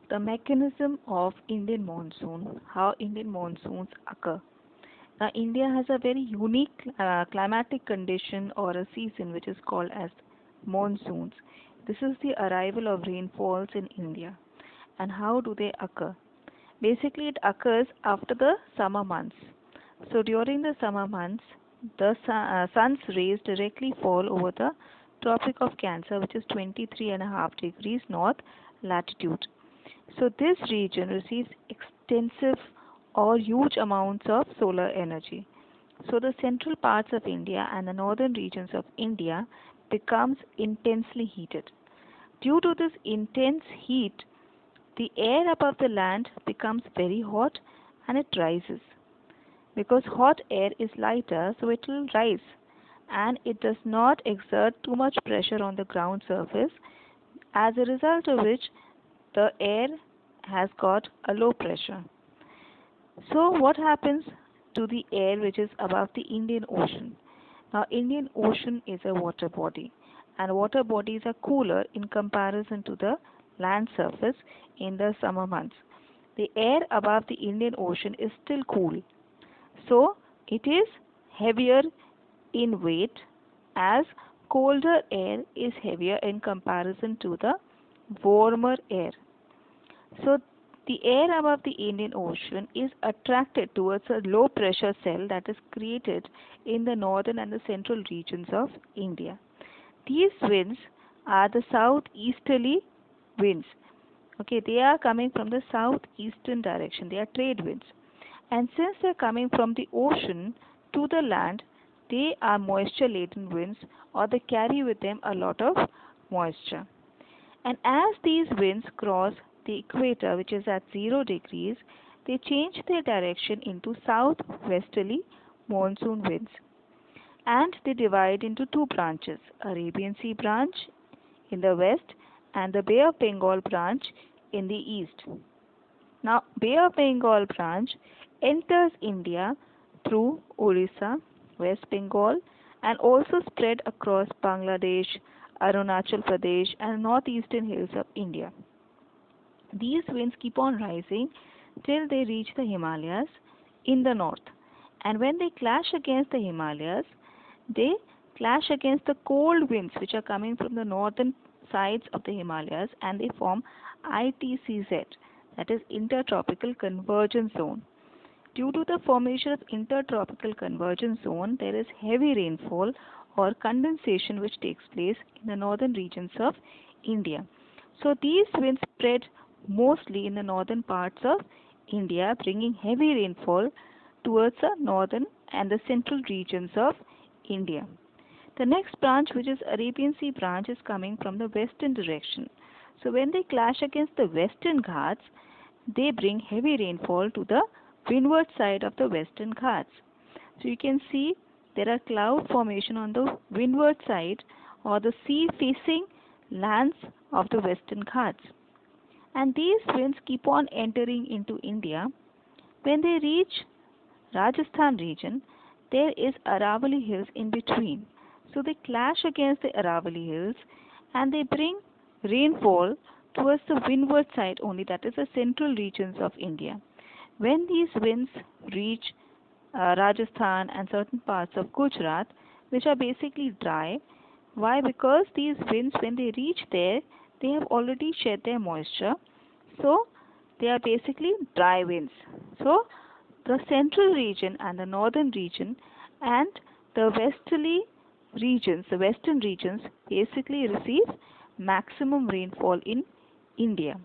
The mechanism of Indian monsoon, how Indian monsoons occur. Now, India has a very unique climatic condition or a season which is called as monsoons. This is the arrival of rainfalls in India. And how do they occur? Basically, it occurs after the summer months. So, during the summer months, the sun's rays directly fall over the Tropic of Cancer, which is 23.5 degrees north latitude. So this region receives extensive or huge amounts of solar energy. So the central parts of India and the northern regions of India becomes intensely heated. Due to this intense heat, the air above the land becomes very hot and it rises. Because hot air is lighter, so it will rise and it does not exert too much pressure on the ground surface, as a result of which the air has got a low pressure. So what happens to the air which is above the Indian Ocean? Now Indian Ocean is a water body and water bodies are cooler in comparison to the land surface in the summer months. The air above the Indian Ocean is still cool, so it is heavier in weight as colder air is heavier in comparison to the warmer air. So the air above the Indian Ocean is attracted towards a low pressure cell that is created in the northern and the central regions of India. These winds are the southeasterly winds. Okay, they are coming from the southeastern direction. They are trade winds. And since they are coming from the ocean to the land, they are moisture laden winds or they carry with them a lot of moisture. And as these winds cross the equator, which is at 0 degrees, they change their direction into southwesterly monsoon winds. And they divide into two branches, Arabian Sea branch in the west and the Bay of Bengal branch in the east. Now, Bay of Bengal branch enters India through Orissa, West Bengal, and also spread across Bangladesh, Arunachal Pradesh, and northeastern hills of India. These winds keep on rising till they reach the Himalayas in the north. And when they clash against the Himalayas, they clash against the cold winds which are coming from the northern sides of the Himalayas and they form ITCZ, that is Intertropical Convergence Zone. Due to the formation of Intertropical Convergence Zone, there is heavy rainfall or condensation which takes place in the northern regions of India. So these winds spread mostly in the northern parts of India, bringing heavy rainfall towards the northern and the central regions of India. The next branch, which is Arabian Sea branch, is coming from the western direction. So when they clash against the western Ghats, they bring heavy rainfall to the windward side of the western Ghats. So you can see there are cloud formation on the windward side or the sea facing lands of the western Ghats. And these winds keep on entering into India. When they reach Rajasthan region, there is Aravalli Hills in between. So they clash against the Aravalli Hills and they bring rainfall towards the windward side only, that is the central regions of India. When these winds reach Rajasthan and certain parts of Gujarat, which are basically dry, why? Because these winds, when they reach there, they have already shed their moisture, so they are basically dry winds. So the central region and the northern region and the westerly regions, the western regions basically receive maximum rainfall in India.